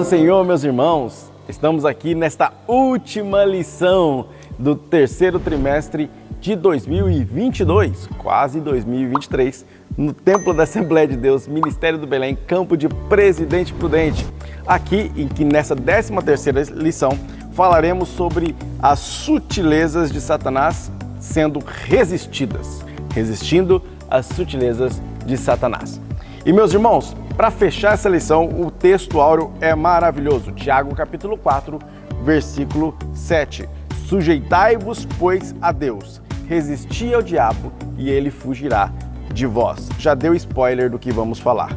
Senhor, meus irmãos! Estamos aqui nesta última lição do terceiro trimestre de 2022, quase 2023, no Templo da Assembleia de Deus, Ministério do Belém, Campo de Presidente Prudente. Aqui, em que nessa 13ª lição, falaremos sobre as sutilezas de Satanás sendo resistindo às sutilezas de Satanás. E meus irmãos, para fechar essa lição, o texto áureo é maravilhoso. Tiago capítulo 4, versículo 7. Sujeitai-vos, pois, a Deus, resisti ao diabo e ele fugirá de vós. Já deu spoiler do que vamos falar.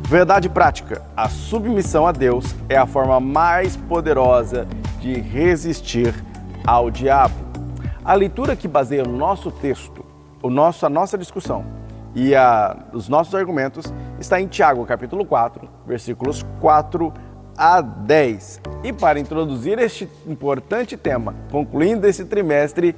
Verdade prática, a submissão a Deus é a forma mais poderosa de resistir ao diabo. A leitura que baseia o nosso texto, a nossa discussão e os nossos argumentos está em Tiago, capítulo 4, versículos 4 a 10. E para introduzir este importante tema, concluindo esse trimestre,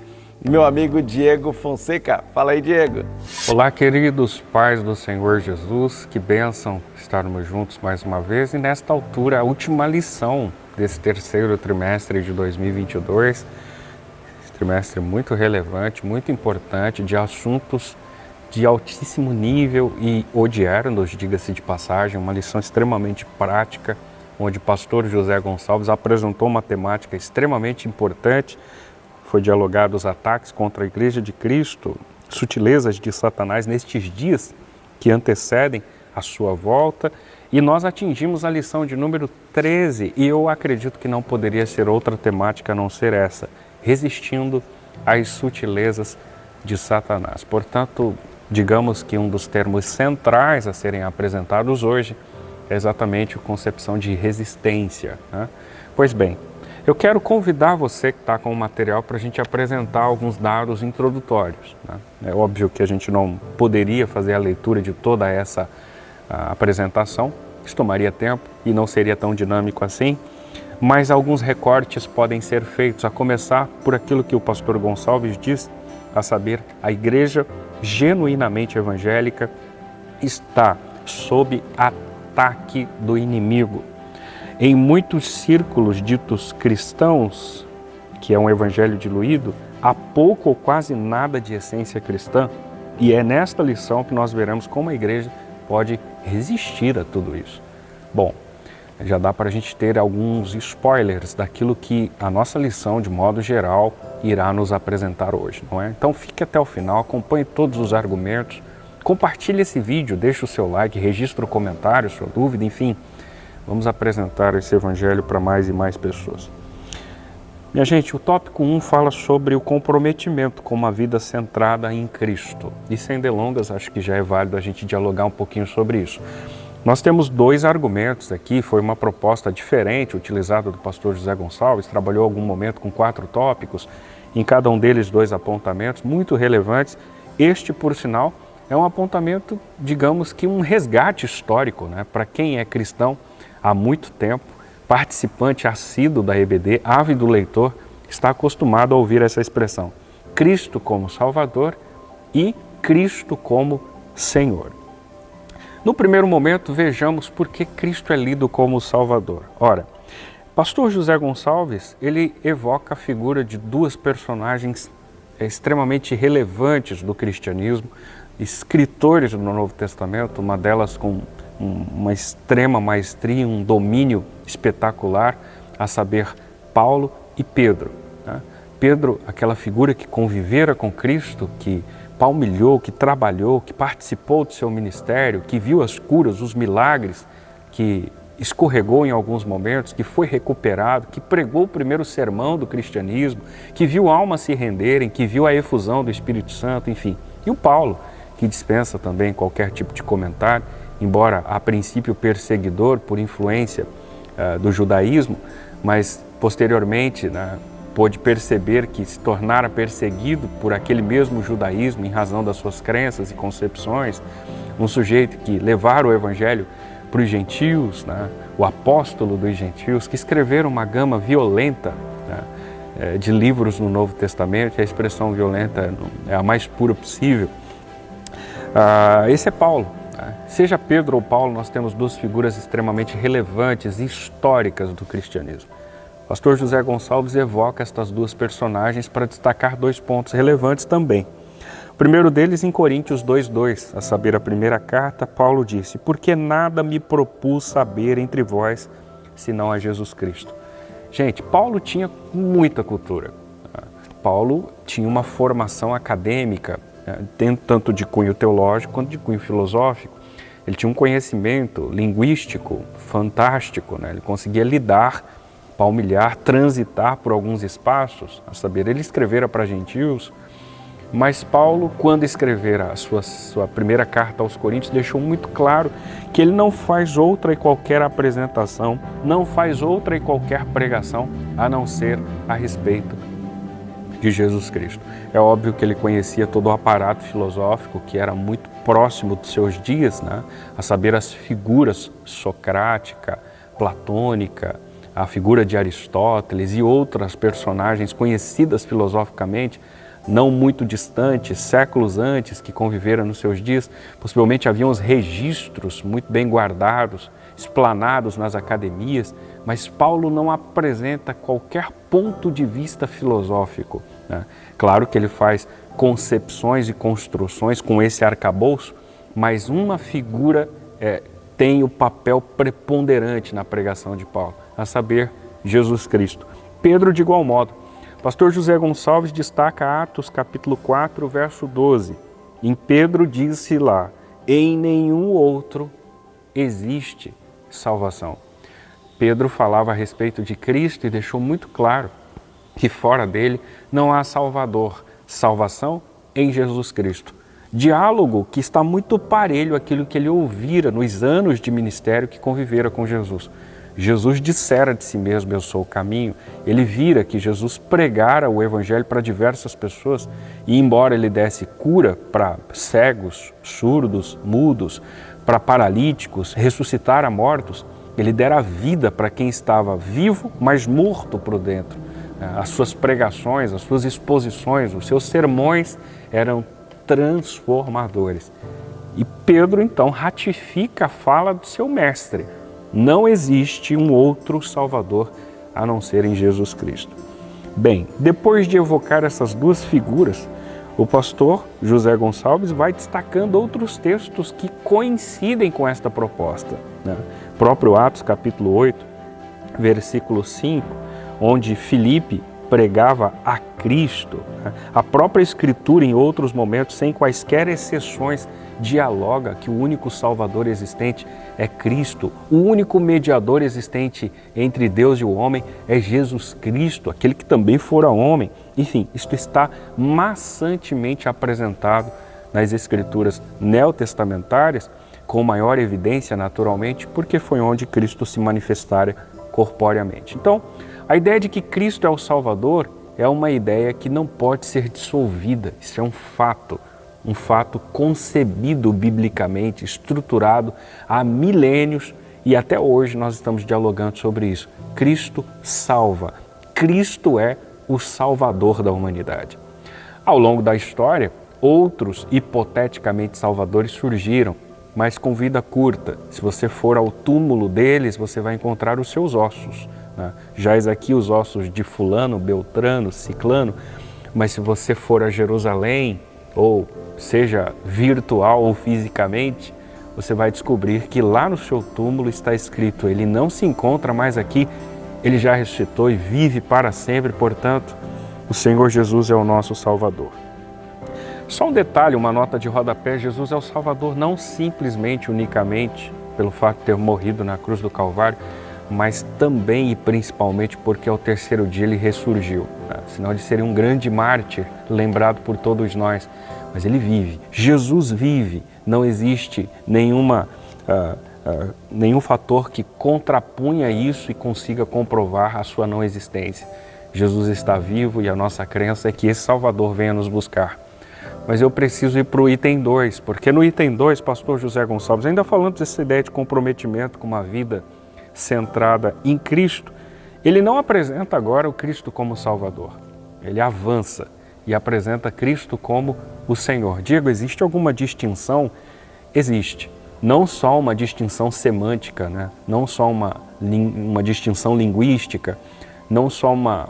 meu amigo Diego Fonseca. Fala aí, Diego. Olá, queridos pais do Senhor Jesus, que bênção estarmos juntos mais uma vez. E nesta altura, a última lição desse terceiro trimestre de 2022, esse trimestre muito relevante, muito importante, de assuntos de altíssimo nível e odiernos, diga-se de passagem, uma lição extremamente prática, onde o pastor José Gonçalves apresentou uma temática extremamente importante. Foi dialogado os ataques contra a Igreja de Cristo, sutilezas de Satanás nestes dias que antecedem a sua volta, e nós atingimos a lição de número 13, e eu acredito que não poderia ser outra temática a não ser essa, resistindo às sutilezas de Satanás. Portanto, digamos que um dos termos centrais a serem apresentados hoje é exatamente a concepção de resistência, né? Pois bem, eu quero convidar você que está com o material para a gente apresentar alguns dados introdutórios, né? É óbvio que a gente não poderia fazer a leitura de toda essa apresentação, isso tomaria tempo e não seria tão dinâmico assim, mas alguns recortes podem ser feitos, a começar por aquilo que o pastor Gonçalves diz, a saber, a igreja genuinamente evangélica está sob ataque do inimigo. Em muitos círculos ditos cristãos, que é um evangelho diluído, há pouco ou quase nada de essência cristã, e é nesta lição que nós veremos como a igreja pode resistir a tudo isso. Bom, já dá para a gente ter alguns spoilers daquilo que a nossa lição, de modo geral, irá nos apresentar hoje, não é? Então fique até o final, acompanhe todos os argumentos, compartilhe esse vídeo, deixe o seu like, registre o comentário, sua dúvida, enfim, vamos apresentar esse evangelho para mais e mais pessoas. Minha gente, o tópico 1 fala sobre o comprometimento com uma vida centrada em Cristo. E sem delongas, acho que já é válido a gente dialogar um pouquinho sobre isso. Nós temos dois argumentos aqui, foi uma proposta diferente utilizada do pastor José Gonçalves, trabalhou algum momento com 4 tópicos, em cada um deles 2 apontamentos muito relevantes. Este, por sinal, é um apontamento, digamos que um resgate histórico, né? Para quem é cristão há muito tempo, participante assíduo da EBD, ávido leitor, está acostumado a ouvir essa expressão: Cristo como Salvador e Cristo como Senhor. No primeiro momento, vejamos por que Cristo é lido como Salvador. Ora, pastor José Gonçalves, ele evoca a figura de 2 personagens extremamente relevantes do cristianismo, escritores do Novo Testamento, uma delas com uma extrema maestria, um domínio espetacular, a saber, Paulo e Pedro, né? Pedro, aquela figura que convivera com Cristo, que palmilhou, que trabalhou, que participou do seu ministério, que viu as curas, os milagres, que escorregou em alguns momentos, que foi recuperado, que pregou o primeiro sermão do cristianismo, que viu almas se renderem, que viu a efusão do Espírito Santo, enfim. E o Paulo, que dispensa também qualquer tipo de comentário, embora a princípio perseguidor por influência do judaísmo, mas posteriormente, né, pôde perceber que se tornara perseguido por aquele mesmo judaísmo em razão das suas crenças e concepções, um sujeito que levara o evangelho para os gentios, né, o apóstolo dos gentios, que escreveram uma gama violenta, né, de livros no Novo Testamento, e a expressão violenta é a mais pura possível. Esse é Paulo, Seja Pedro ou Paulo, nós temos duas figuras extremamente relevantes e históricas do cristianismo. O pastor José Gonçalves evoca estas duas personagens para destacar dois pontos relevantes também. O primeiro deles em Coríntios 2:2, a saber, a primeira carta, Paulo disse: porque nada me propus saber entre vós, senão a Jesus Cristo. Gente, Paulo tinha muita cultura. Paulo tinha uma formação acadêmica, tanto de cunho teológico quanto de cunho filosófico. Ele tinha um conhecimento linguístico fantástico, ele conseguia lidar, palmilhar, transitar por alguns espaços, a saber, ele escrevera para gentios, mas Paulo, quando escrevera a sua primeira carta aos Coríntios, deixou muito claro que ele não faz outra e qualquer apresentação, não faz outra e qualquer pregação, a não ser a respeito de Jesus Cristo. É óbvio que ele conhecia todo o aparato filosófico que era muito próximo dos seus dias, a saber, as figuras socrática, platônica, a figura de Aristóteles e outras personagens conhecidas filosoficamente, não muito distantes, séculos antes, que conviveram nos seus dias. Possivelmente haviam os registros muito bem guardados, explanados nas academias, mas Paulo não apresenta qualquer ponto de vista filosófico. Claro que ele faz concepções e construções com esse arcabouço, mas uma figura tem o papel preponderante na pregação de Paulo, a saber, Jesus Cristo. Pedro, de igual modo. Pastor José Gonçalves destaca Atos capítulo 4, verso 12. Em Pedro disse lá: em nenhum outro existe salvação. Pedro falava a respeito de Cristo e deixou muito claro que fora dele não há Salvador, salvação em Jesus Cristo. Diálogo que está muito parelho àquilo que ele ouvira nos anos de ministério que convivera com Jesus. Jesus dissera de si mesmo: eu sou o caminho. Ele vira que Jesus pregara o evangelho para diversas pessoas e, embora ele desse cura para cegos, surdos, mudos, para paralíticos, ressuscitara mortos, ele dera vida para quem estava vivo, mas morto por dentro. As suas pregações, as suas exposições, os seus sermões eram transformadores. E Pedro, então, ratifica a fala do seu mestre: não existe um outro Salvador a não ser em Jesus Cristo. Bem, depois de evocar essas duas figuras, o pastor José Gonçalves vai destacando outros textos que coincidem com esta proposta. Próprio Atos capítulo 8, versículo 5, onde Filipe pregava a Cristo. A própria Escritura, em outros momentos, sem quaisquer exceções, dialoga que o único Salvador existente é Cristo. O único mediador existente entre Deus e o homem é Jesus Cristo, aquele que também fora homem. Enfim, isto está maçantemente apresentado nas Escrituras neotestamentárias, com maior evidência, naturalmente, porque foi onde Cristo se manifestara corporeamente. Então, a ideia de que Cristo é o Salvador é uma ideia que não pode ser dissolvida. Isso é um fato concebido biblicamente, estruturado há milênios, e até hoje nós estamos dialogando sobre isso. Cristo salva. Cristo é o Salvador da humanidade. Ao longo da história, outros hipoteticamente salvadores surgiram, mas com vida curta. Se você for ao túmulo deles, você vai encontrar os seus ossos. Jaz aqui os ossos de fulano, beltrano, ciclano, mas se você for a Jerusalém, ou seja virtual ou fisicamente, você vai descobrir que lá no seu túmulo está escrito: ele não se encontra mais aqui, ele já ressuscitou e vive para sempre, portanto, o Senhor Jesus é o nosso Salvador. Só um detalhe, uma nota de rodapé: Jesus é o Salvador não simplesmente, unicamente, pelo fato de ter morrido na cruz do Calvário, mas também e principalmente porque ao terceiro dia ele ressurgiu. Senão ele seria um grande mártir, lembrado por todos nós. Mas ele vive. Jesus vive. Não existe nenhum fator que contrapunha isso e consiga comprovar a sua não existência. Jesus está vivo e a nossa crença é que esse Salvador venha nos buscar. Mas eu preciso ir para o item 2, porque no item 2, pastor José Gonçalves, ainda falando dessa ideia de comprometimento com uma vida centrada em Cristo, ele não apresenta agora o Cristo como Salvador. Ele avança e apresenta Cristo como o Senhor. Diego, existe alguma distinção? Existe. não só uma distinção semântica, né? Não só uma distinção linguística, não só uma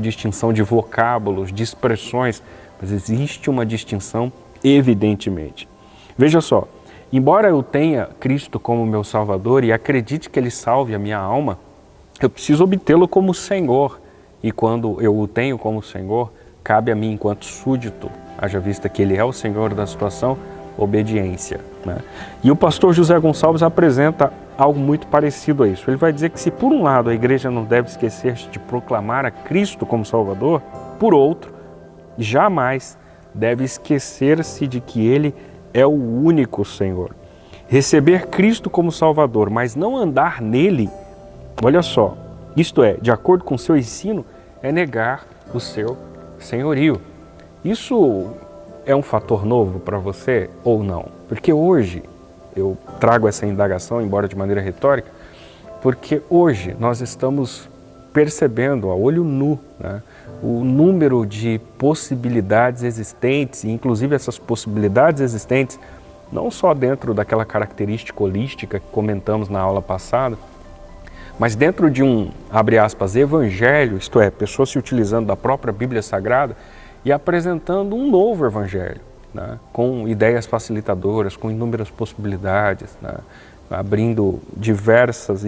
distinção de vocábulos, de expressões, mas existe uma distinção evidentemente. Veja só, embora eu tenha Cristo como meu Salvador e acredite que Ele salve a minha alma, eu preciso obtê-lo como Senhor. E quando eu o tenho como Senhor, cabe a mim, enquanto súdito, haja vista que Ele é o Senhor da situação, obediência, né? E o pastor José Gonçalves apresenta algo muito parecido a isso. Ele vai dizer que se por um lado a igreja não deve esquecer-se de proclamar a Cristo como Salvador, por outro, jamais deve esquecer-se de que Ele é o único Senhor. Receber Cristo como Salvador, mas não andar nele, olha só, isto é, de acordo com o seu ensino, é negar o seu senhorio. Isso é um fator novo para você ou não? Porque hoje, eu trago essa indagação, embora de maneira retórica, porque hoje nós estamos percebendo a olho nu, né, o número de possibilidades existentes, e inclusive essas possibilidades existentes, não só dentro daquela característica holística que comentamos na aula passada, mas dentro de um, abre aspas, evangelho, isto é, pessoas se utilizando da própria Bíblia Sagrada e apresentando um novo evangelho, né, com ideias facilitadoras, com inúmeras possibilidades, né, abrindo diversas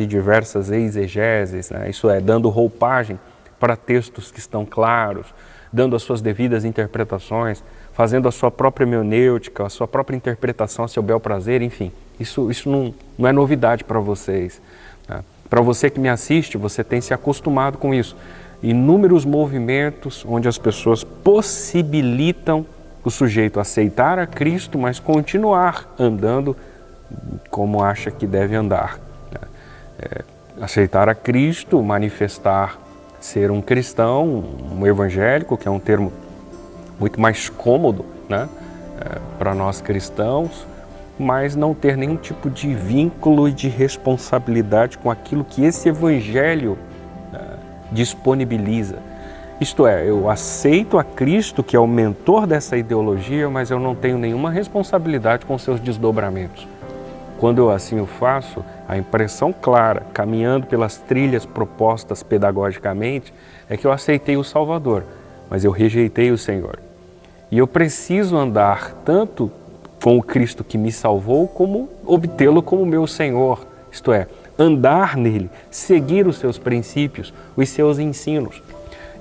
exegeses, né, isso é, dando roupagem para textos que estão claros, dando as suas devidas interpretações, fazendo a sua própria hermenêutica, a sua própria interpretação a seu bel prazer, enfim, isso não é novidade para vocês, né? Para você que me assiste, você tem se acostumado com isso. Inúmeros movimentos onde as pessoas possibilitam o sujeito aceitar a Cristo, mas continuar andando como acha que deve andar. Aceitar a Cristo, manifestar ser um cristão, um evangélico, que é um termo muito mais cômodo, né, para nós cristãos, mas não ter nenhum tipo de vínculo e de responsabilidade com aquilo que esse evangelho disponibiliza. Isto é, eu aceito a Cristo, que é o mentor dessa ideologia, mas eu não tenho nenhuma responsabilidade com seus desdobramentos. Quando eu assim o faço, a impressão clara, caminhando pelas trilhas propostas pedagogicamente, é que eu aceitei o Salvador, mas eu rejeitei o Senhor. E eu preciso andar tanto com o Cristo que me salvou, como obtê-lo como meu Senhor, isto é, andar nele, seguir os seus princípios, os seus ensinos.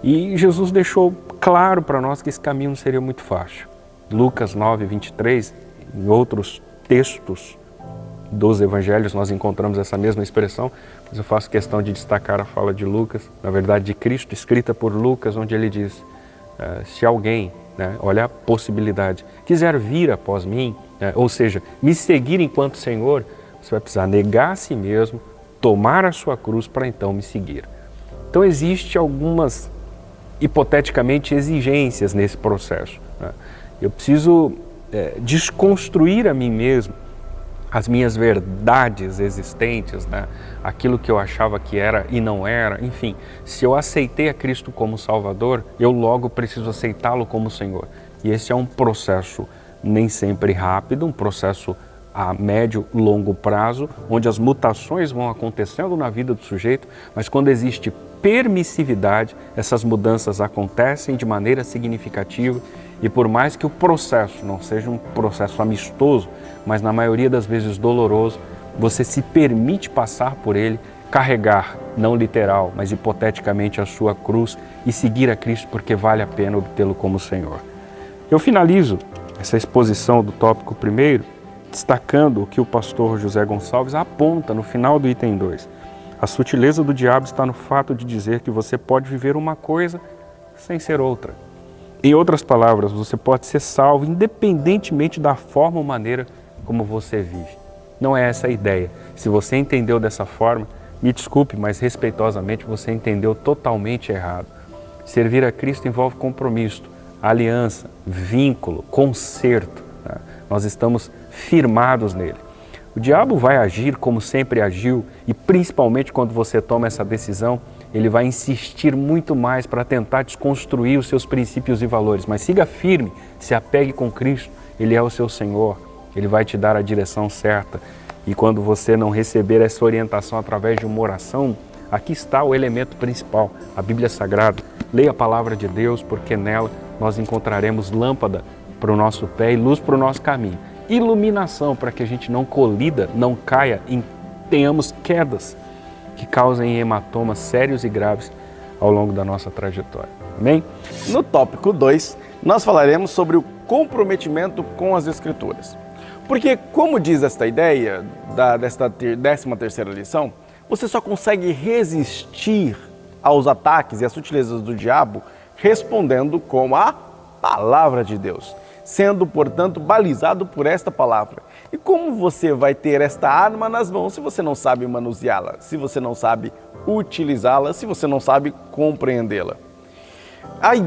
E Jesus deixou claro para nós que esse caminho não seria muito fácil. Lucas 9, 23, em outros textos dos evangelhos nós encontramos essa mesma expressão, mas eu faço questão de destacar a fala de Lucas, na verdade de Cristo, escrita por Lucas, onde ele diz, se alguém, né, olha a possibilidade, quiser vir após mim, ou seja, me seguir enquanto Senhor, você vai precisar negar a si mesmo, tomar a sua cruz para então me seguir. Então existe algumas, hipoteticamente, exigências nesse processo, né? Eu preciso desconstruir a mim mesmo, as minhas verdades existentes, né? Aquilo que eu achava que era e não era, enfim, se eu aceitei a Cristo como Salvador, eu logo preciso aceitá-lo como Senhor. E esse é um processo nem sempre rápido, um processo a médio, longo prazo, onde as mutações vão acontecendo na vida do sujeito, mas quando existe permissividade, essas mudanças acontecem de maneira significativa e por mais que o processo não seja um processo amistoso, mas na maioria das vezes doloroso, você se permite passar por ele, carregar, não literal, mas hipoteticamente a sua cruz e seguir a Cristo porque vale a pena obtê-lo como Senhor. Eu finalizo essa exposição do tópico primeiro, destacando o que o pastor José Gonçalves aponta no final do item 2. A sutileza do diabo está no fato de dizer que você pode viver uma coisa sem ser outra. Em outras palavras, você pode ser salvo independentemente da forma ou maneira como você vive. Não é essa a ideia. Se você entendeu dessa forma, me desculpe, mas respeitosamente você entendeu totalmente errado. Servir a Cristo envolve compromisso, aliança, vínculo, conserto, né? Nós estamos firmados nele. O diabo vai agir como sempre agiu e principalmente quando você toma essa decisão, ele vai insistir muito mais para tentar desconstruir os seus princípios e valores. Mas siga firme, se apegue com Cristo, Ele é o seu Senhor. Ele vai te dar a direção certa. E quando você não receber essa orientação através de uma oração, aqui está o elemento principal, a Bíblia Sagrada. Leia a palavra de Deus, porque nela nós encontraremos lâmpada para o nosso pé e luz para o nosso caminho. Iluminação para que a gente não colida, não caia e tenhamos quedas que causem hematomas sérios e graves ao longo da nossa trajetória. Amém? No tópico 2, nós falaremos sobre o comprometimento com as Escrituras. Porque, como diz esta ideia desta 13ª lição, você só consegue resistir aos ataques e às sutilezas do diabo respondendo com a palavra de Deus, sendo, portanto, balizado por esta palavra. E como você vai ter esta arma nas mãos se você não sabe manuseá-la, se você não sabe utilizá-la, se você não sabe compreendê-la?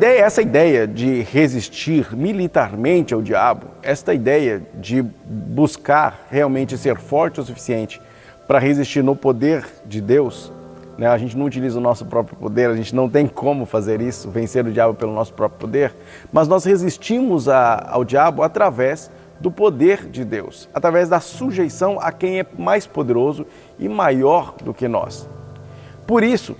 Essa ideia de resistir militarmente ao diabo, esta ideia de buscar realmente ser forte o suficiente para resistir no poder de Deus, né? A gente não utiliza o nosso próprio poder, a gente não tem como fazer isso, vencer o diabo pelo nosso próprio poder, mas nós resistimos ao diabo através do poder de Deus, através da sujeição a quem é mais poderoso e maior do que nós. Por isso,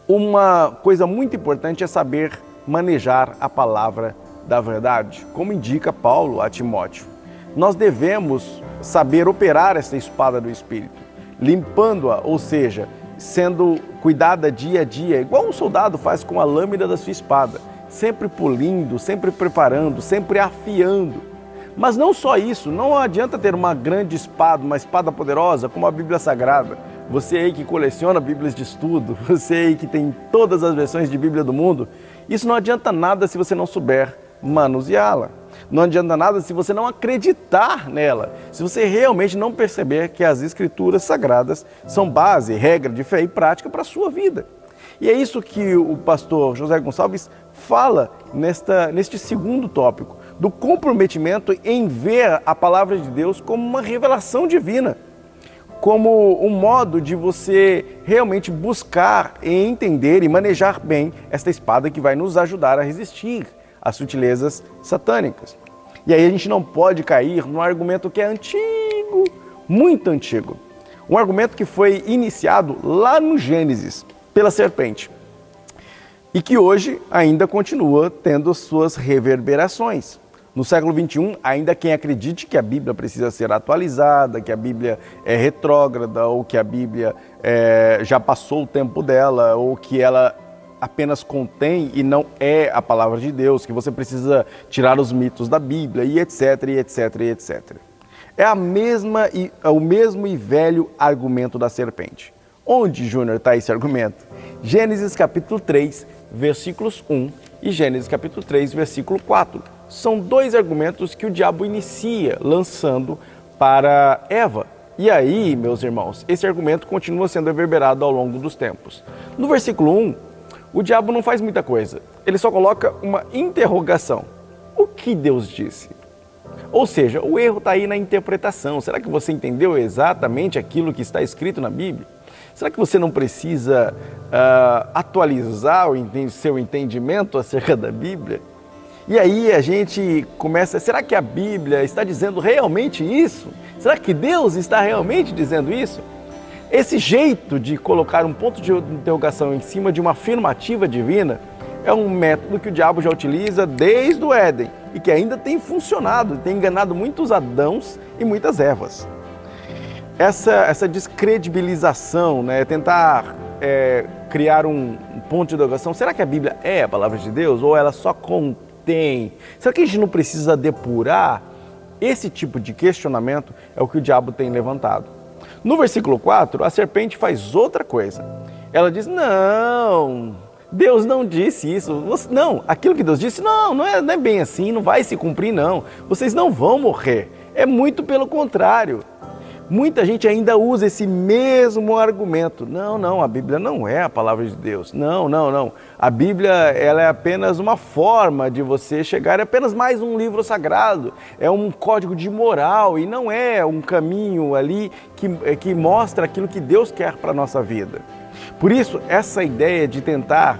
uma coisa muito importante é saber manejar a palavra da verdade, como indica Paulo a Timóteo. Nós devemos saber operar essa espada do Espírito, limpando-a, ou seja, sendo cuidada dia a dia, igual um soldado faz com a lâmina da sua espada, sempre polindo, sempre preparando, sempre afiando. Mas não só isso, não adianta ter uma grande espada, uma espada poderosa como a Bíblia Sagrada. Você aí que coleciona Bíblias de estudo, você aí que tem todas as versões de Bíblia do mundo, isso não adianta nada se você não souber manuseá-la. Não adianta nada se você não acreditar nela, se você realmente não perceber que as Escrituras Sagradas são base, regra de fé e prática para a sua vida. E é isso que o pastor José Gonçalves fala neste segundo tópico, do comprometimento em ver a palavra de Deus como uma revelação divina, como um modo de você realmente buscar e entender e manejar bem esta espada que vai nos ajudar a resistir às sutilezas satânicas. E aí a gente não pode cair num argumento que é antigo, muito antigo. Um argumento que foi iniciado lá no Gênesis, pela serpente, e que hoje ainda continua tendo suas reverberações. No século XXI, ainda quem acredite que a Bíblia precisa ser atualizada, que a Bíblia é retrógrada, ou que a Bíblia já passou o tempo dela, ou que ela apenas contém e não é a palavra de Deus, que você precisa tirar os mitos da Bíblia, e etc, e etc, e etc. É o mesmo e velho argumento da serpente. Onde, Júnior, está esse argumento? Gênesis capítulo 3, versículos 1 e Gênesis capítulo 3, versículo 4. São dois argumentos que o diabo inicia lançando para Eva. E aí, meus irmãos, esse argumento continua sendo reverberado ao longo dos tempos. No versículo 1, o diabo não faz muita coisa. Ele só coloca uma interrogação. O que Deus disse? Ou seja, o erro está aí na interpretação. Será que você entendeu exatamente aquilo que está escrito na Bíblia? Será que você não precisa atualizar o seu entendimento acerca da Bíblia? E aí a gente começa, será que a Bíblia está dizendo realmente isso? Será que Deus está realmente dizendo isso? Esse jeito de colocar um ponto de interrogação em cima de uma afirmativa divina é um método que o diabo já utiliza desde o Éden e que ainda tem funcionado, tem enganado muitos Adãos e muitas Evas. Essa descredibilização, né, tentar criar um ponto de interrogação, será que a Bíblia é a palavra de Deus ou ela só contém? Será que a gente não precisa depurar? Esse tipo de questionamento é o que o diabo tem levantado. No versículo 4, a serpente faz outra coisa. Ela diz, não, Deus não disse isso. Não, aquilo que Deus disse, não é bem assim, não vai se cumprir não. Vocês não vão morrer. É muito pelo contrário. Muita gente ainda usa esse mesmo argumento. Não, a Bíblia não é a palavra de Deus. Não. A Bíblia ela é apenas uma forma de você chegar, é apenas mais um livro sagrado, é um código de moral e não é um caminho ali que mostra aquilo que Deus quer para a nossa vida. Por isso, essa ideia de tentar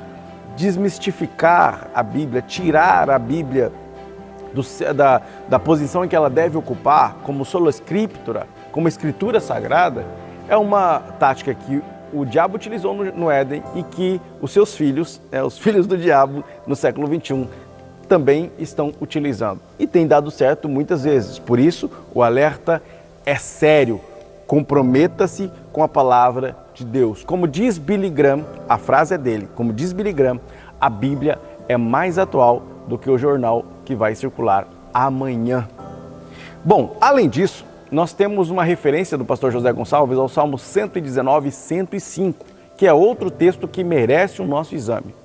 desmistificar a Bíblia, tirar a Bíblia da posição em que ela deve ocupar como sola scriptura, como escritura sagrada, é uma tática que o diabo utilizou no Éden e que os seus filhos, os filhos do diabo no século XXI, também estão utilizando. E tem dado certo muitas vezes. Por isso, o alerta é sério. Comprometa-se com a palavra de Deus. Como diz Billy Graham, a frase é dele, como diz Billy Graham, a Bíblia é mais atual do que o jornal que vai circular amanhã. Bom, além disso, nós temos uma referência do pastor José Gonçalves ao Salmo 119 e 105, que é outro texto que merece o nosso exame.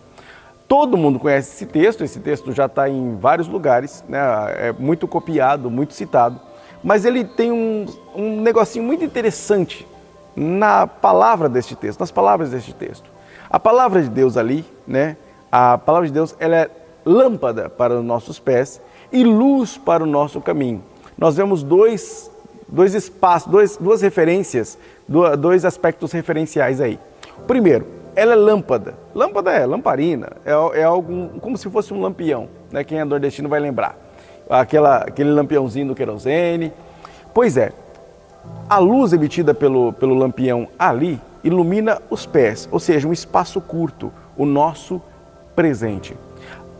Todo mundo conhece esse texto já está em vários lugares, né? É muito copiado, muito citado, mas ele tem um negocinho muito interessante na palavra deste texto, nas palavras deste texto. A palavra de Deus ali, né? A palavra de Deus, ela é lâmpada para os nossos pés e luz para o nosso caminho. Nós vemos dois espaços, duas referências, dois aspectos referenciais aí. Primeiro, ela é lâmpada. Lâmpada é lamparina, é algo como se fosse um lampião, né? Quem é nordestino vai lembrar. Aquele lampiãozinho do querosene. Pois é, a luz emitida pelo lampião ali ilumina os pés, ou seja, um espaço curto, o nosso presente.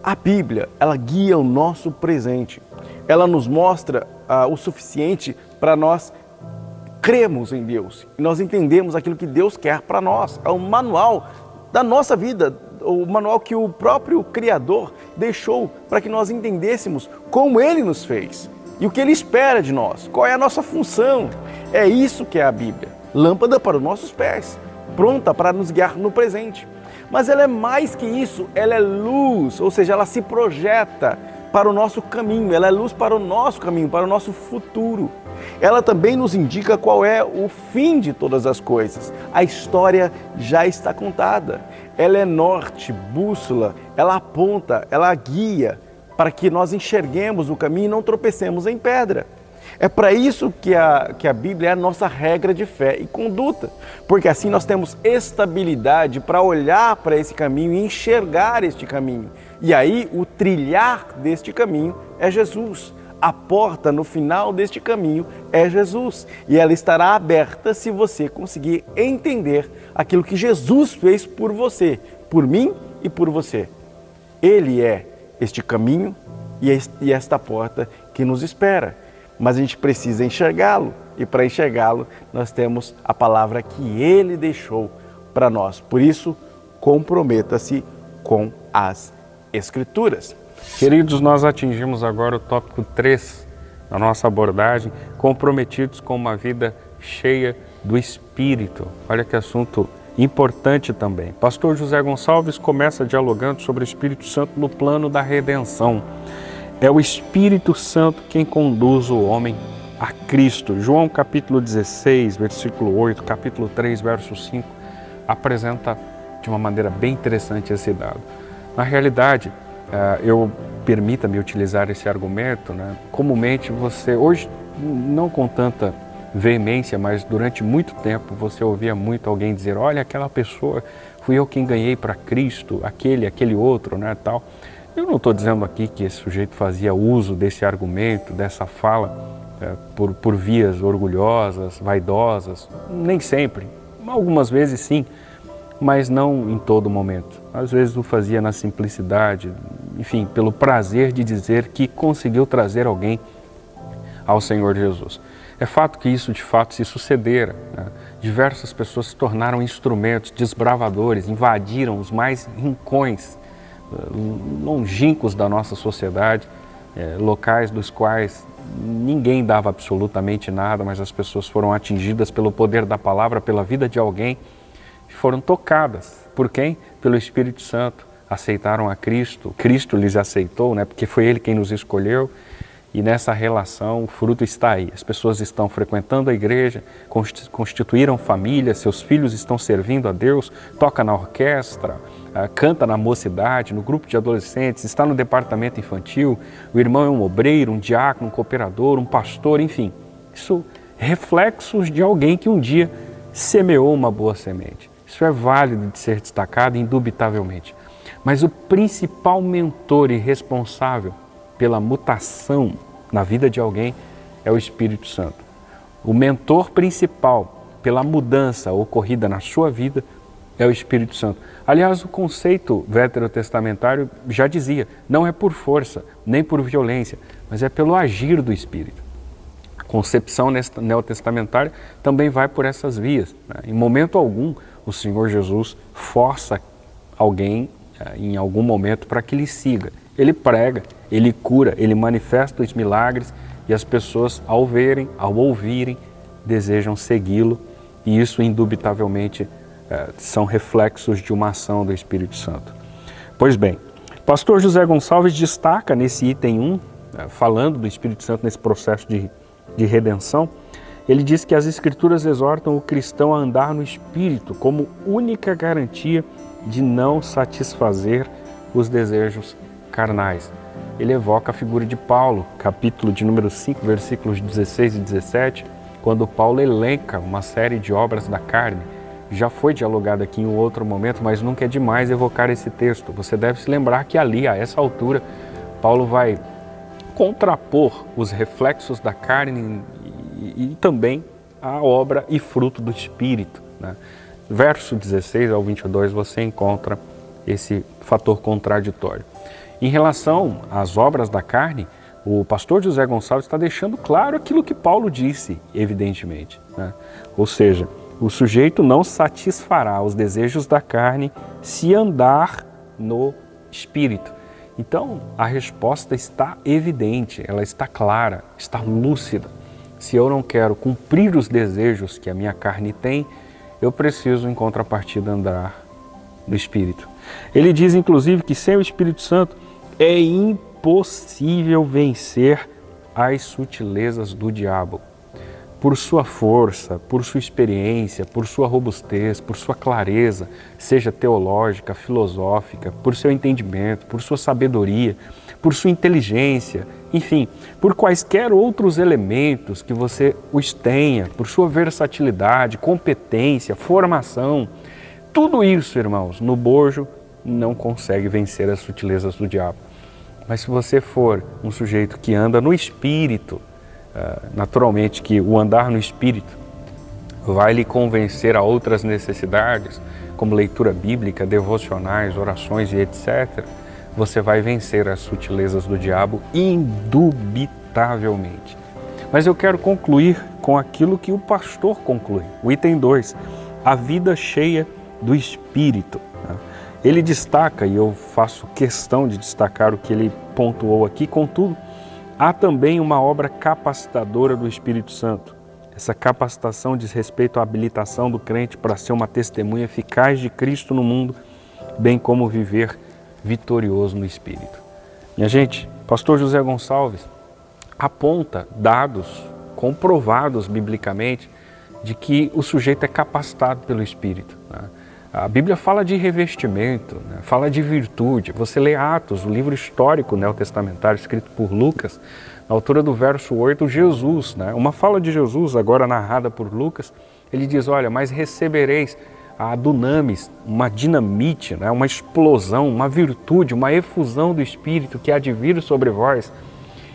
A Bíblia, ela guia o nosso presente. Ela nos mostra o suficiente para nós cremos em Deus. E nós entendemos aquilo que Deus quer para nós. É o manual da nossa vida, o manual que o próprio Criador deixou para que nós entendêssemos como Ele nos fez e o que Ele espera de nós, qual é a nossa função. É isso que é a Bíblia. Lâmpada para os nossos pés, pronta para nos guiar no presente. Mas ela é mais que isso, ela é luz, ou seja, ela se projeta para o nosso caminho, ela é luz para o nosso caminho, para o nosso futuro. Ela também nos indica qual é o fim de todas as coisas. A história já está contada. Ela é norte, bússola, ela aponta, ela guia para que nós enxerguemos o caminho e não tropecemos em pedra. É para isso que a Bíblia é a nossa regra de fé e conduta, porque assim nós temos estabilidade para olhar para esse caminho e enxergar este caminho. E aí o trilhar deste caminho é Jesus. A porta no final deste caminho é Jesus e ela estará aberta se você conseguir entender aquilo que Jesus fez por você, por mim e por você. Ele é este caminho e esta porta que nos espera. Mas a gente precisa enxergá-lo e para enxergá-lo nós temos a palavra que Ele deixou para nós. Por isso, comprometa-se com as Escrituras. Queridos, nós atingimos agora o tópico 3 da nossa abordagem, comprometidos com uma vida cheia do Espírito. Olha que assunto importante também. Pastor José Gonçalves começa dialogando sobre o Espírito Santo no plano da redenção. É o Espírito Santo quem conduz o homem a Cristo. João capítulo 16, versículo 8, capítulo 3, verso 5, apresenta de uma maneira bem interessante esse dado. Na realidade, permita-me utilizar esse argumento, né? Comumente você, hoje não com tanta veemência, mas durante muito tempo você ouvia muito alguém dizer, olha, aquela pessoa, fui eu quem ganhei para Cristo, aquele outro, né, tal. Eu não estou dizendo aqui que esse sujeito fazia uso desse argumento, dessa fala, por vias orgulhosas, vaidosas, nem sempre, algumas vezes sim, mas não em todo momento. Às vezes o fazia na simplicidade, enfim, pelo prazer de dizer que conseguiu trazer alguém ao Senhor Jesus. É fato que isso de fato se sucedera, né? Diversas pessoas se tornaram instrumentos, desbravadores, invadiram os mais rincões longínquos da nossa sociedade, locais dos quais ninguém dava absolutamente nada, mas as pessoas foram atingidas pelo poder da palavra, pela vida de alguém, e foram tocadas. Por quem? Pelo Espírito Santo. Aceitaram a Cristo, Cristo lhes aceitou, né? Porque foi Ele quem nos escolheu, e nessa relação o fruto está aí. As pessoas estão frequentando a igreja, constituíram família, seus filhos estão servindo a Deus, toca na orquestra, canta na mocidade, no grupo de adolescentes, está no departamento infantil, o irmão é um obreiro, um diácono, um cooperador, um pastor, enfim. Isso é reflexos de alguém que um dia semeou uma boa semente. Isso é válido de ser destacado, indubitavelmente. Mas o principal mentor e responsável pela mutação na vida de alguém é o Espírito Santo. O mentor principal pela mudança ocorrida na sua vida é o Espírito Santo. Aliás, o conceito veterotestamentário já dizia, não é por força, nem por violência, mas é pelo agir do Espírito. A concepção neotestamentária também vai por essas vias, né? Em momento algum, o Senhor Jesus força alguém em algum momento para que lhe siga. Ele prega, ele cura, ele manifesta os milagres e as pessoas, ao verem, ao ouvirem, desejam segui-lo, e isso indubitavelmente são reflexos de uma ação do Espírito Santo. Pois bem, o pastor José Gonçalves destaca nesse item 1, falando do Espírito Santo nesse processo de redenção, ele diz que as Escrituras exortam o cristão a andar no Espírito como única garantia de não satisfazer os desejos carnais. Ele evoca a figura de Paulo, capítulo de número 5, versículos 16 e 17, quando Paulo elenca uma série de obras da carne. Já foi dialogado aqui em um outro momento, mas nunca é demais evocar esse texto. Você deve se lembrar que ali, a essa altura, Paulo vai contrapor os reflexos da carne e também a obra e fruto do Espírito, né? Verso 16 ao 22 você encontra esse fator contraditório. Em relação às obras da carne, o pastor José Gonçalves está deixando claro aquilo que Paulo disse, evidentemente, né? Ou seja, o sujeito não satisfará os desejos da carne se andar no Espírito. Então, a resposta está evidente, ela está clara, está lúcida. Se eu não quero cumprir os desejos que a minha carne tem, eu preciso, em contrapartida, andar no Espírito. Ele diz, inclusive, que sem o Espírito Santo é impossível vencer as sutilezas do diabo. Por sua força, por sua experiência, por sua robustez, por sua clareza, seja teológica, filosófica, por seu entendimento, por sua sabedoria, por sua inteligência, enfim, por quaisquer outros elementos que você os tenha, por sua versatilidade, competência, formação, tudo isso, irmãos, no bojo não consegue vencer as sutilezas do diabo. Mas se você for um sujeito que anda no Espírito, naturalmente que o andar no Espírito vai lhe convencer a outras necessidades, como leitura bíblica, devocionais, orações e etc., você vai vencer as sutilezas do diabo indubitavelmente. Mas eu quero concluir com aquilo que o pastor conclui. O item 2, a vida cheia do Espírito. Ele destaca, e eu faço questão de destacar o que ele pontuou aqui, contudo, há também uma obra capacitadora do Espírito Santo. Essa capacitação diz respeito à habilitação do crente para ser uma testemunha eficaz de Cristo no mundo, bem como viver vitorioso no Espírito. Minha gente, pastor José Gonçalves aponta dados comprovados biblicamente de que o sujeito é capacitado pelo Espírito, né? A Bíblia fala de revestimento, né? Fala de virtude. Você lê Atos, o livro histórico neotestamentário escrito por Lucas, na altura do verso 8, Jesus, né? Uma fala de Jesus, agora narrada por Lucas, ele diz, olha, mas recebereis a dunamis, uma dinamite, né? Uma explosão, uma virtude, uma efusão do Espírito que há de vir sobre vós.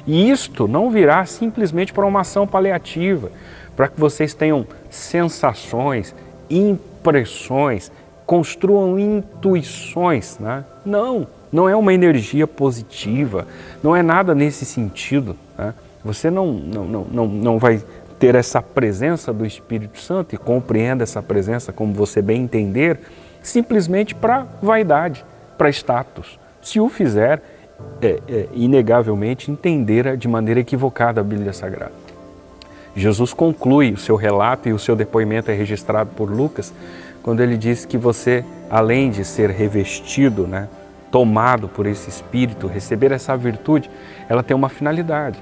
E isto não virá simplesmente para uma ação paliativa, para que vocês tenham sensações, impressões, construam intuições, né? Não é uma energia positiva, não é nada nesse sentido, né? Você não vai ter essa presença do Espírito Santo e compreenda essa presença como você bem entender, simplesmente para vaidade, para status. Se o fizer, inegavelmente entenderá de maneira equivocada a Bíblia Sagrada. Jesus conclui o seu relato e o seu depoimento é registrado por Lucas, quando ele diz que você, além de ser revestido, né, tomado por esse Espírito, receber essa virtude, ela tem uma finalidade.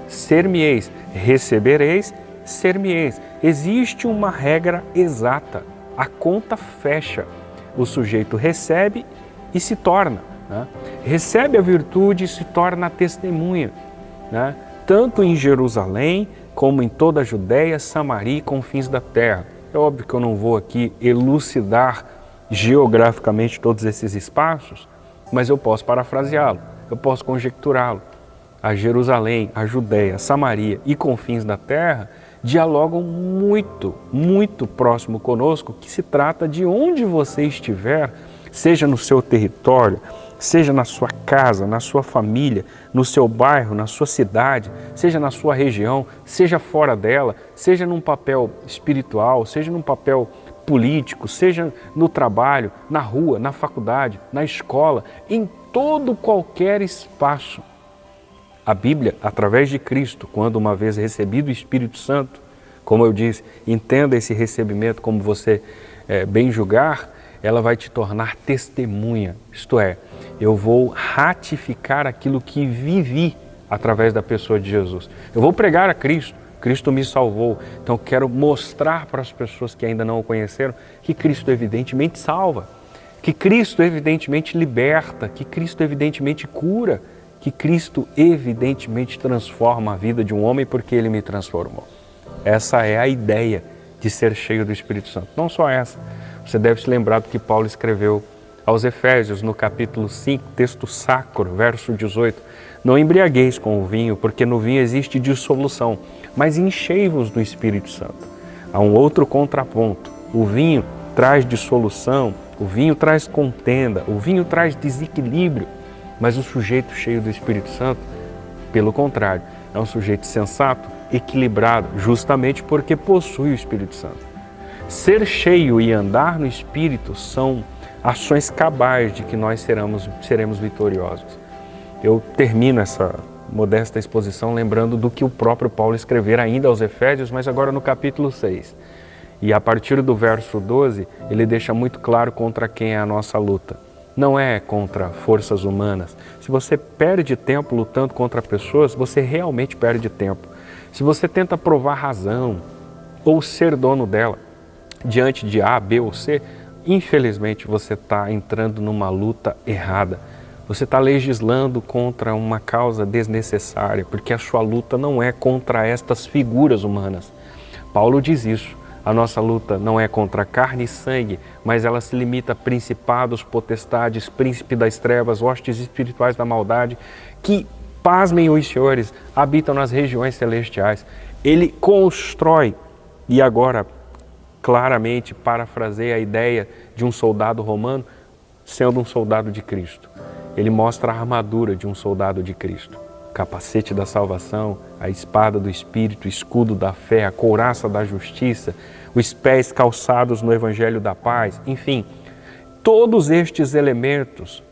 Ser-me-eis, recebereis, ser-me-eis. Existe uma regra exata, a conta fecha. O sujeito recebe e se torna, né? Recebe a virtude e se torna testemunha, né? Tanto em Jerusalém, como em toda a Judéia, Samaria e confins da terra. É óbvio que eu não vou aqui elucidar geograficamente todos esses espaços, mas eu posso parafraseá-lo, eu posso conjecturá-lo. a Jerusalém, a Judéia, Samaria e confins da terra, dialogam muito próximo conosco, que se trata de onde você estiver, seja no seu território, seja na sua casa, na sua família, no seu bairro, na sua cidade, seja na sua região, seja fora dela, seja num papel espiritual, seja num papel político, seja no trabalho, na rua, na faculdade, na escola, em todo qualquer espaço. A Bíblia, através de Cristo, quando uma vez recebido o Espírito Santo, como eu disse, entenda esse recebimento como você bem julgar, ela vai te tornar testemunha, isto é, eu vou ratificar aquilo que vivi através da pessoa de Jesus. Eu vou pregar a Cristo, Cristo me salvou, então eu quero mostrar para as pessoas que ainda não o conheceram que Cristo evidentemente salva, que Cristo evidentemente liberta, que Cristo evidentemente cura, que Cristo evidentemente transforma a vida de um homem porque Ele me transformou. Essa é a ideia de ser cheio do Espírito Santo. Não só essa, você deve se lembrar do que Paulo escreveu aos Efésios, no capítulo 5, texto sacro, verso 18. Não embriagueis com o vinho, porque no vinho existe dissolução, mas enchei-vos do Espírito Santo. Há um outro contraponto. O vinho traz dissolução, o vinho traz contenda, o vinho traz desequilíbrio, mas o sujeito cheio do Espírito Santo, pelo contrário, é um sujeito sensato, equilibrado, justamente porque possui o Espírito Santo. Ser cheio e andar no Espírito são ações cabais de que nós seremos vitoriosos. Eu termino essa modesta exposição lembrando do que o próprio Paulo escrevera ainda aos Efésios, mas agora no capítulo 6. E a partir do verso 12, ele deixa muito claro contra quem é a nossa luta. Não é contra forças humanas. Se você perde tempo lutando contra pessoas, você realmente perde tempo. Se você tenta provar razão ou ser dono dela diante de A, B ou C, infelizmente você está entrando numa luta errada. Você está legislando contra uma causa desnecessária, porque a sua luta não é contra estas figuras humanas. Paulo diz isso. A nossa luta não é contra carne e sangue, mas ela se limita a principados, potestades, príncipe das trevas, hostes espirituais da maldade, que, pasmem os senhores, habitam nas regiões celestiais. Ele constrói, e agora claramente parafraseia a ideia de um soldado romano, sendo um soldado de Cristo. Ele mostra a armadura de um soldado de Cristo. Capacete da salvação, a espada do Espírito, o escudo da fé, a couraça da justiça, os pés calçados no Evangelho da paz, enfim, todos estes elementos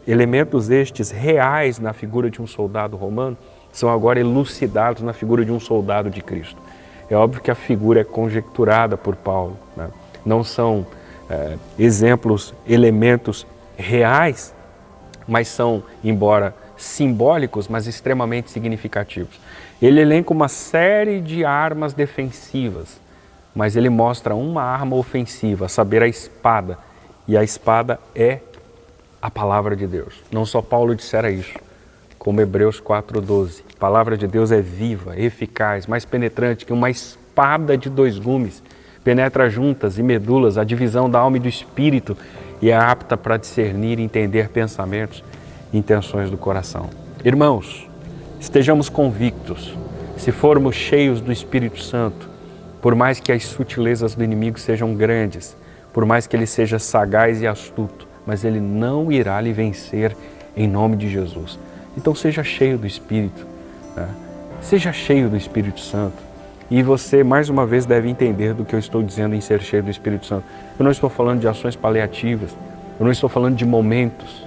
estes reais na figura de um soldado romano, são agora elucidados na figura de um soldado de Cristo. É óbvio que a figura é conjecturada por Paulo, né? Não são exemplos, elementos reais, mas são, embora simbólicos, mas extremamente significativos. Ele elenca uma série de armas defensivas, mas ele mostra uma arma ofensiva, a saber, a espada. E a espada é a palavra de Deus. Não só Paulo dissera isso, como Hebreus 4:12. A palavra de Deus é viva, eficaz, mais penetrante que uma espada de 2 gumes. Penetra juntas e medulas, a divisão da alma e do espírito, e é apta para discernir e entender pensamentos e intenções do coração. Irmãos, estejamos convictos, se formos cheios do Espírito Santo, por mais que as sutilezas do inimigo sejam grandes, por mais que ele seja sagaz e astuto, mas ele não irá lhe vencer em nome de Jesus. Então seja cheio do Espírito, né? Seja cheio do Espírito Santo. E você, mais uma vez, deve entender do que eu estou dizendo em ser cheio do Espírito Santo. Eu não estou falando de ações paliativas, eu não estou falando de momentos,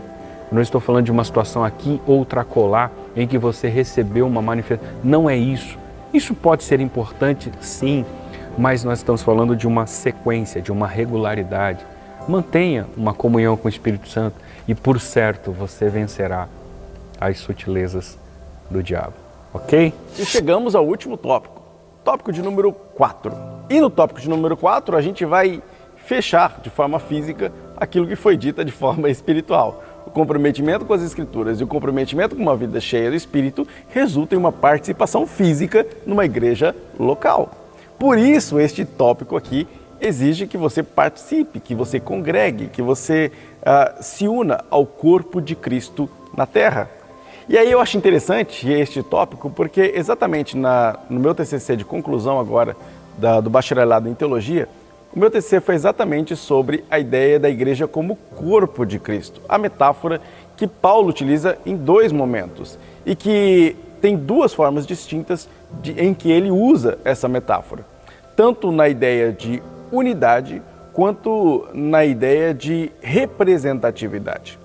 eu não estou falando de uma situação aqui, outra acolá, em que você recebeu uma manifestação. Não é isso. Isso pode ser importante, sim, mas nós estamos falando de uma sequência, de uma regularidade. Mantenha uma comunhão com o Espírito Santo e, por certo, você vencerá as sutilezas do diabo. Ok? E chegamos ao último tópico. Tópico de número 4. E no tópico de número 4, a gente vai fechar de forma física aquilo que foi dito de forma espiritual. O comprometimento com as Escrituras e o comprometimento com uma vida cheia do Espírito resulta em uma participação física numa igreja local. Por isso, este tópico aqui exige que você participe, que você congregue, que você se una ao corpo de Cristo na terra. E aí eu acho interessante este tópico porque exatamente no meu TCC de conclusão agora do bacharelado em teologia, o meu TCC foi exatamente sobre a ideia da igreja como corpo de Cristo, a metáfora que Paulo utiliza em dois momentos e que tem duas formas distintas em que ele usa essa metáfora, tanto na ideia de unidade quanto na ideia de representatividade.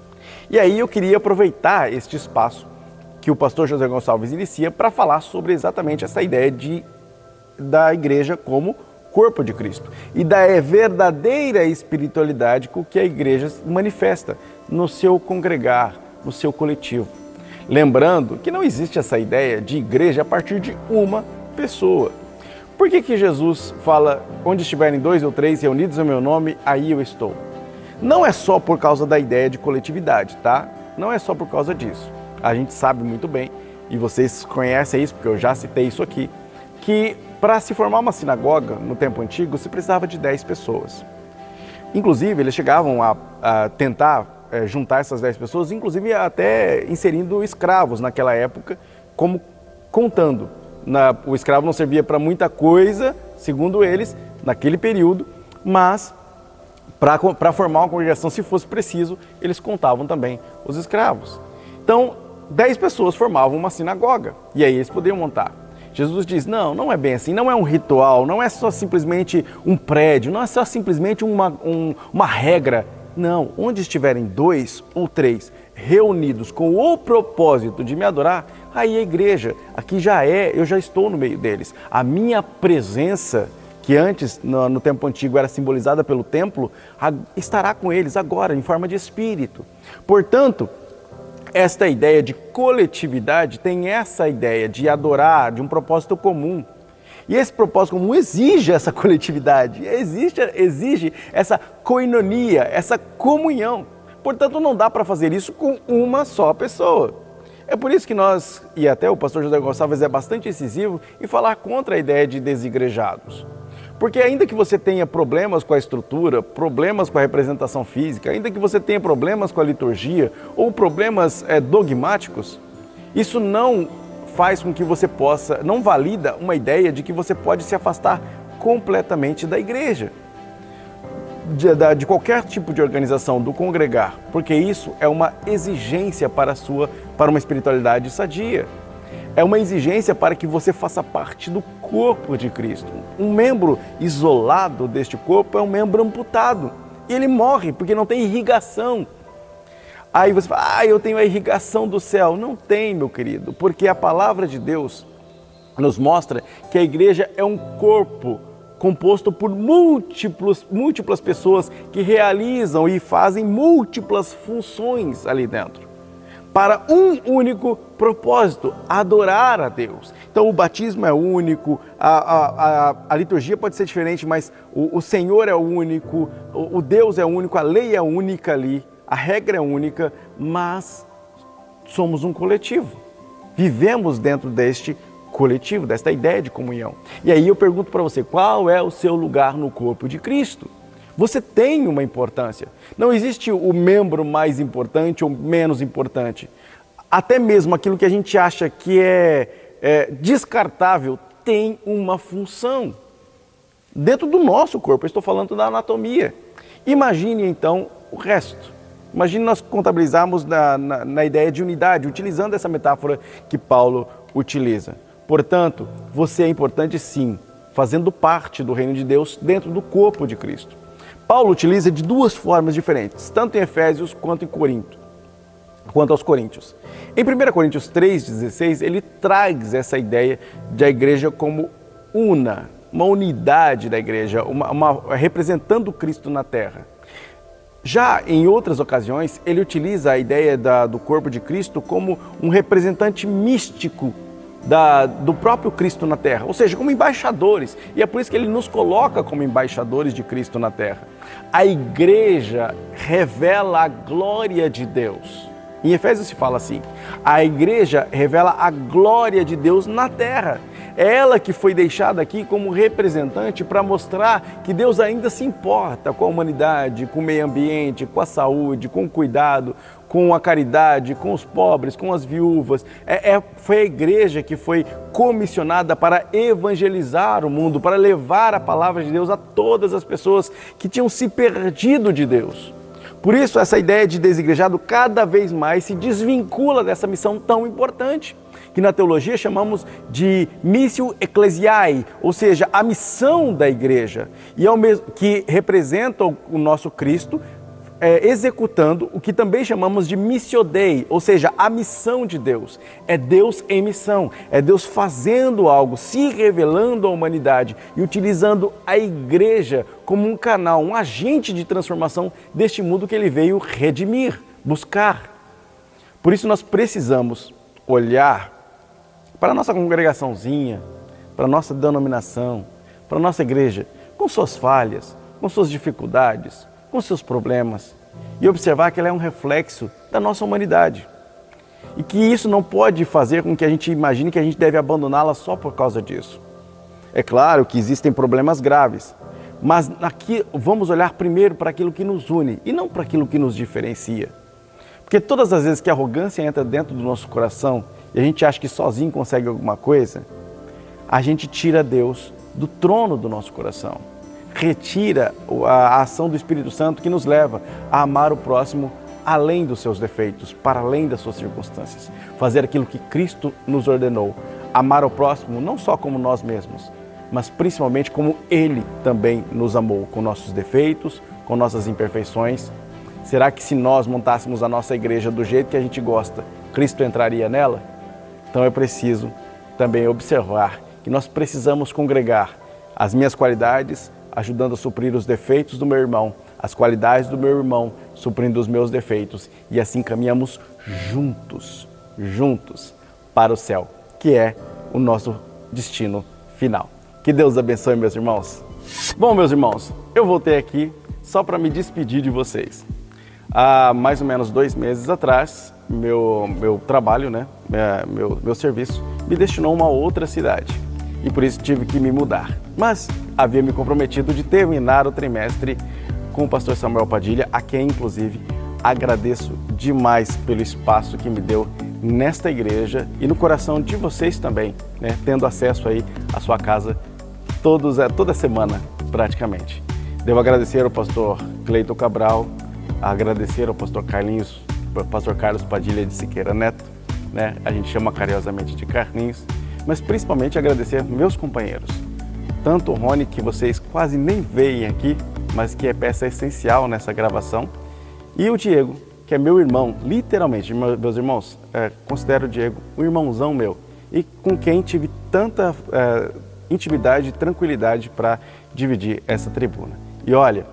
E aí eu queria aproveitar este espaço que o pastor José Gonçalves inicia para falar sobre exatamente essa ideia da igreja como corpo de Cristo e da verdadeira espiritualidade com que a igreja manifesta no seu congregar, no seu coletivo. Lembrando que não existe essa ideia de igreja a partir de uma pessoa. Por que Jesus fala, onde estiverem 2 ou 3 reunidos em meu nome, aí eu estou? Não é só por causa da ideia de coletividade, tá? Não é só por causa disso. A gente sabe muito bem, e vocês conhecem isso, porque eu já citei isso aqui, que para se formar uma sinagoga no tempo antigo, se precisava de 10 pessoas. Inclusive, eles chegavam a tentar juntar essas 10 pessoas, inclusive até inserindo escravos naquela época, como contando. O escravo não servia para muita coisa, segundo eles, naquele período, mas para formar uma congregação, se fosse preciso, eles contavam também os escravos. Então, 10 pessoas formavam uma sinagoga, e aí eles podiam montar. Jesus diz, não é bem assim, não é um ritual, não é só simplesmente um prédio, não é só simplesmente uma regra. Não, onde estiverem 2 ou 3 reunidos com o propósito de me adorar, aí a igreja, aqui eu já estou no meio deles. A minha presença, que antes, no tempo antigo, era simbolizada pelo templo, estará com eles agora, em forma de espírito. Portanto, esta ideia de coletividade tem essa ideia de adorar, de um propósito comum. E esse propósito comum exige essa coletividade, exige essa koinonia, essa comunhão. Portanto, não dá para fazer isso com uma só pessoa. É por isso que nós, e até o pastor José Gonçalves é bastante incisivo em falar contra a ideia de desigrejados. Porque ainda que você tenha problemas com a estrutura, problemas com a representação física, ainda que você tenha problemas com a liturgia ou problemas dogmáticos, isso não faz com que você não valida uma ideia de que você pode se afastar completamente da igreja, de qualquer tipo de organização, do congregar, porque isso é uma exigência para uma espiritualidade sadia. É uma exigência para que você faça parte do corpo de Cristo. Um membro isolado deste corpo é um membro amputado. E ele morre porque não tem irrigação. Aí você fala, eu tenho a irrigação do céu. Não tem, meu querido, porque a palavra de Deus nos mostra que a igreja é um corpo composto por múltiplas pessoas que realizam e fazem múltiplas funções ali dentro, para um único propósito, adorar a Deus. Então o batismo é único, a liturgia pode ser diferente, mas o Senhor é único, o Deus é único, a lei é única ali, a regra é única, mas somos um coletivo. Vivemos dentro deste coletivo, desta ideia de comunhão. E aí eu pergunto para você, qual é o seu lugar no corpo de Cristo? Você tem uma importância. Não existe o membro mais importante ou menos importante. Até mesmo aquilo que a gente acha que é descartável tem uma função. Dentro do nosso corpo, eu estou falando da anatomia. Imagine então o resto. Imagine nós contabilizarmos na ideia de unidade, utilizando essa metáfora que Paulo utiliza. Portanto, você é importante sim, fazendo parte do reino de Deus dentro do corpo de Cristo. Paulo utiliza de duas formas diferentes, tanto em Efésios quanto aos Coríntios. Em 1 Coríntios 3,16, ele traz essa ideia de a igreja como uma unidade da igreja, representando Cristo na terra. Já em outras ocasiões, ele utiliza a ideia do corpo de Cristo como um representante místico do próprio Cristo na terra, ou seja, como embaixadores, e é por isso que ele nos coloca como embaixadores de Cristo na terra. A igreja revela a glória de Deus. Em Efésios se fala assim, a igreja revela a glória de Deus na terra. É ela que foi deixada aqui como representante para mostrar que Deus ainda se importa com a humanidade, com o meio ambiente, com a saúde, com o cuidado, com a caridade, com os pobres, com as viúvas. Foi a igreja que foi comissionada para evangelizar o mundo, para levar a palavra de Deus a todas as pessoas que tinham se perdido de Deus. Por isso, essa ideia de desigrejado cada vez mais se desvincula dessa missão tão importante, que na teologia chamamos de missio ecclesiae, ou seja, a missão da igreja, e que representa o nosso Cristo, executando o que também chamamos de missio Dei, ou seja, a missão de Deus. É Deus em missão, é Deus fazendo algo, se revelando à humanidade e utilizando a igreja como um canal, um agente de transformação deste mundo que ele veio redimir, buscar. Por isso nós precisamos olhar para a nossa congregaçãozinha, para a nossa denominação, para a nossa igreja, com suas falhas, com suas dificuldades, com seus problemas, e observar que ela é um reflexo da nossa humanidade. E que isso não pode fazer com que a gente imagine que a gente deve abandoná-la só por causa disso. É claro que existem problemas graves, mas aqui vamos olhar primeiro para aquilo que nos une e não para aquilo que nos diferencia. Porque todas as vezes que a arrogância entra dentro do nosso coração e a gente acha que sozinho consegue alguma coisa, a gente tira Deus do trono do nosso coração. Retira a ação do Espírito Santo que nos leva a amar o próximo além dos seus defeitos, para além das suas circunstâncias. Fazer aquilo que Cristo nos ordenou. Amar o próximo não só como nós mesmos, mas principalmente como Ele também nos amou, com nossos defeitos, com nossas imperfeições. Será que se nós montássemos a nossa igreja do jeito que a gente gosta, Cristo entraria nela? Então é preciso também observar que nós precisamos congregar as minhas qualidades, ajudando a suprir os defeitos do meu irmão, as qualidades do meu irmão, suprindo os meus defeitos. E assim caminhamos juntos para o céu, que é o nosso destino final. Que Deus abençoe, meus irmãos. Bom, meus irmãos, eu voltei aqui só para me despedir de vocês. Há mais ou menos 2 meses atrás, meu trabalho, meu serviço, me destinou a uma outra cidade. E por isso tive que me mudar. Mas havia me comprometido de terminar o trimestre com o pastor Samuel Padilha, a quem, inclusive, agradeço demais pelo espaço que me deu nesta igreja e no coração de vocês também, tendo acesso aí à sua casa toda semana, praticamente. Devo agradecer ao pastor Cleiton Cabral, agradecer ao pastor Carlos Padilha de Siqueira Neto, a gente chama carinhosamente de Carlinhos, mas principalmente agradecer meus companheiros, tanto o Rony, que vocês quase nem veem aqui, mas que é peça essencial nessa gravação, e o Diego, que é meu irmão, literalmente, meus irmãos, considero o Diego um irmãozão meu, e com quem tive tanta intimidade e tranquilidade para dividir essa tribuna. E olha,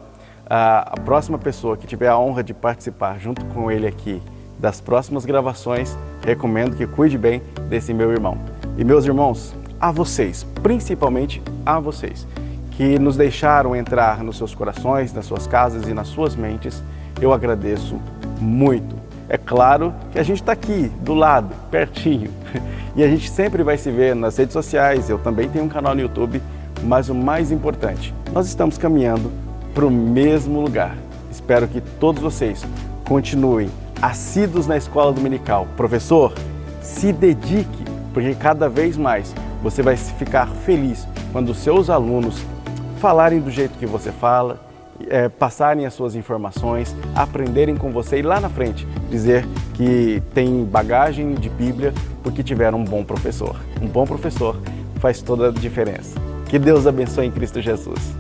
a próxima pessoa que tiver a honra de participar junto com ele aqui das próximas gravações, recomendo que cuide bem desse meu irmão. E meus irmãos, a vocês, principalmente a vocês, que nos deixaram entrar nos seus corações, nas suas casas e nas suas mentes, eu agradeço muito. É claro que a gente está aqui, do lado, pertinho, e a gente sempre vai se ver nas redes sociais, eu também tenho um canal no YouTube, mas o mais importante, nós estamos caminhando para o mesmo lugar. Espero que todos vocês continuem assíduos na escola dominical. Professor, se dedique, porque cada vez mais você vai ficar feliz quando os seus alunos falarem do jeito que você fala, passarem as suas informações, aprenderem com você e lá na frente dizer que tem bagagem de Bíblia porque tiveram um bom professor. Um bom professor faz toda a diferença. Que Deus abençoe em Cristo Jesus.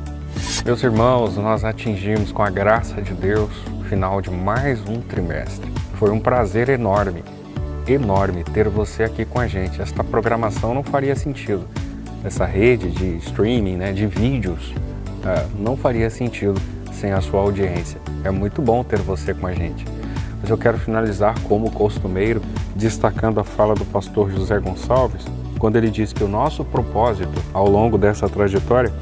Meus irmãos, nós atingimos com a graça de Deus o final de mais um trimestre. Foi um prazer enorme ter você aqui com a gente. Esta programação não faria sentido. Essa rede de streaming, de vídeos, não faria sentido sem a sua audiência. É muito bom ter você com a gente. Mas eu quero finalizar como costumeiro, destacando a fala do pastor José Gonçalves, quando ele diz que o nosso propósito ao longo dessa trajetória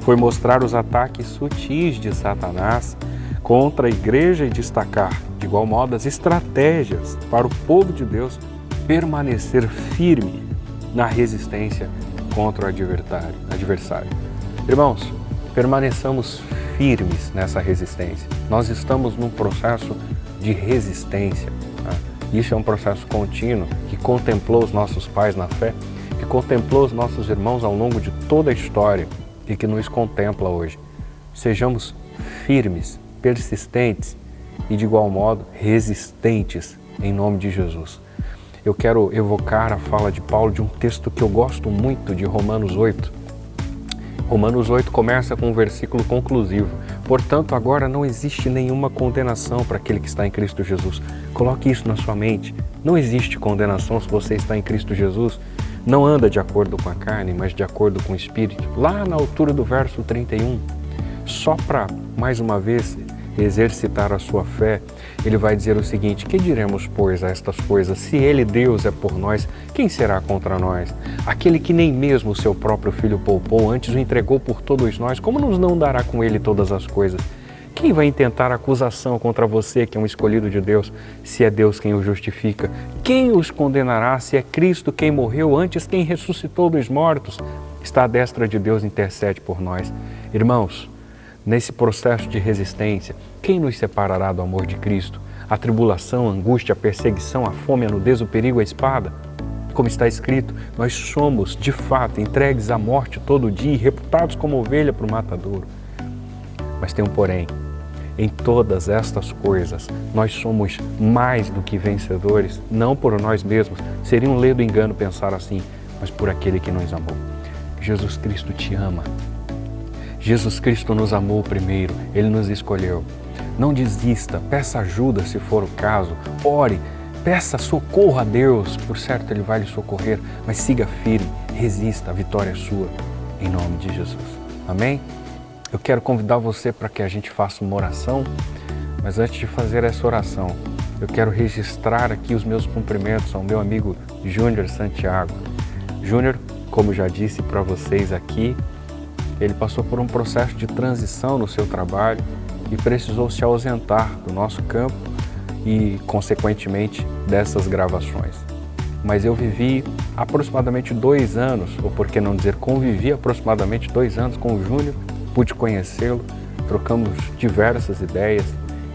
foi mostrar os ataques sutis de Satanás contra a igreja e destacar, de igual modo, as estratégias para o povo de Deus permanecer firme na resistência contra o adversário. Irmãos, permaneçamos firmes nessa resistência. Nós estamos num processo de resistência. Tá? Isso é um processo contínuo que contemplou os nossos pais na fé, que contemplou os nossos irmãos ao longo de toda a história e que nos contempla hoje. Sejamos firmes, persistentes e, de igual modo, resistentes em nome de Jesus. Eu quero evocar a fala de Paulo de um texto que eu gosto muito, de Romanos 8. Romanos 8 começa com um versículo conclusivo. Portanto, agora não existe nenhuma condenação para aquele que está em Cristo Jesus. Coloque isso na sua mente. Não existe condenação se você está em Cristo Jesus. Não anda de acordo com a carne, mas de acordo com o Espírito. Lá na altura do verso 31, só para, mais uma vez, exercitar a sua fé, ele vai dizer o seguinte: que diremos, pois, a estas coisas? Se ele, Deus, é por nós, quem será contra nós? Aquele que nem mesmo o seu próprio Filho poupou, antes o entregou por todos nós, como nos não dará com ele todas as coisas? Quem vai intentar acusação contra você, que é um escolhido de Deus, se é Deus quem o justifica? Quem os condenará, se é Cristo quem morreu, antes quem ressuscitou dos mortos? Está à destra de Deus, intercede por nós. Irmãos, nesse processo de resistência, quem nos separará do amor de Cristo? A tribulação, a angústia, a perseguição, a fome, a nudez, o perigo, a espada? Como está escrito, nós somos, de fato, entregues à morte todo dia e reputados como ovelha para o matadouro. Mas tem um porém. Em todas estas coisas, nós somos mais do que vencedores, não por nós mesmos. Seria um ledo engano pensar assim, mas por aquele que nos amou. Jesus Cristo te ama. Jesus Cristo nos amou primeiro, Ele nos escolheu. Não desista, peça ajuda se for o caso, ore, peça socorro a Deus, por certo Ele vai lhe socorrer, mas siga firme, resista, a vitória é sua, em nome de Jesus. Amém? Eu quero convidar você para que a gente faça uma oração, mas antes de fazer essa oração, eu quero registrar aqui os meus cumprimentos ao meu amigo Júnior Santiago. Júnior, como já disse para vocês aqui, ele passou por um processo de transição no seu trabalho e precisou se ausentar do nosso campo e, consequentemente, dessas gravações. Mas eu vivi aproximadamente 2 anos, ou por que não dizer, convivi aproximadamente 2 anos com o Júnior, pude conhecê-lo, trocamos diversas ideias.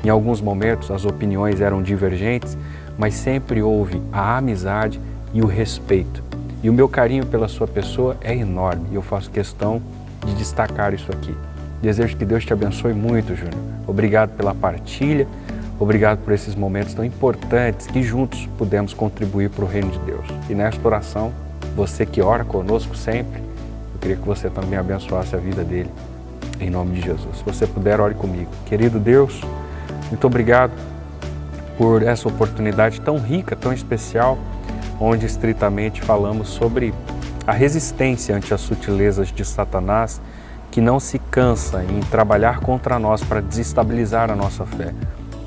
Em alguns momentos as opiniões eram divergentes, mas sempre houve a amizade e o respeito. E o meu carinho pela sua pessoa é enorme e eu faço questão de destacar isso aqui. Desejo que Deus te abençoe muito, Júnior. Obrigado pela partilha, obrigado por esses momentos tão importantes que juntos pudemos contribuir para o reino de Deus. E nesta oração, você que ora conosco sempre, eu queria que você também abençoasse a vida dele, em nome de Jesus. Se você puder, ore comigo. Querido Deus, muito obrigado por essa oportunidade tão rica, tão especial, onde estritamente falamos sobre a resistência ante as sutilezas de Satanás, que não se cansa em trabalhar contra nós para desestabilizar a nossa fé.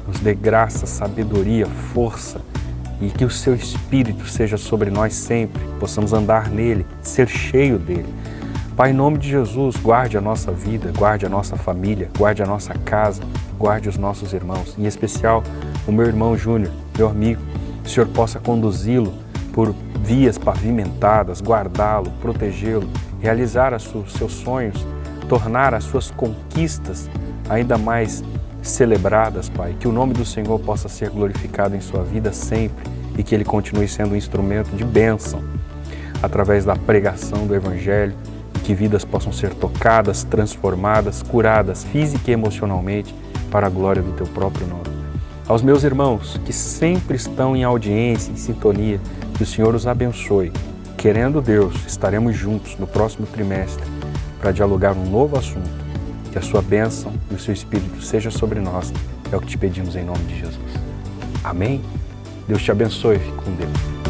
Nos dê graça, sabedoria, força e que o seu Espírito seja sobre nós sempre, possamos andar nele, ser cheio dele. Pai, em nome de Jesus, guarde a nossa vida, guarde a nossa família, guarde a nossa casa, guarde os nossos irmãos, em especial o meu irmão Júnior, meu amigo. Que o Senhor possa conduzi-lo por vias pavimentadas, guardá-lo, protegê-lo, realizar os seus sonhos, tornar as suas conquistas ainda mais celebradas, Pai. Que o nome do Senhor possa ser glorificado em sua vida sempre e que Ele continue sendo um instrumento de bênção através da pregação do Evangelho, que vidas possam ser tocadas, transformadas, curadas física e emocionalmente para a glória do Teu próprio nome. Aos meus irmãos que sempre estão em audiência, em sintonia, que o Senhor os abençoe. Querendo Deus, estaremos juntos no próximo trimestre para dialogar um novo assunto. Que a sua bênção e o seu Espírito seja sobre nós. É o que te pedimos em nome de Jesus. Amém? Deus te abençoe. Fique com Deus.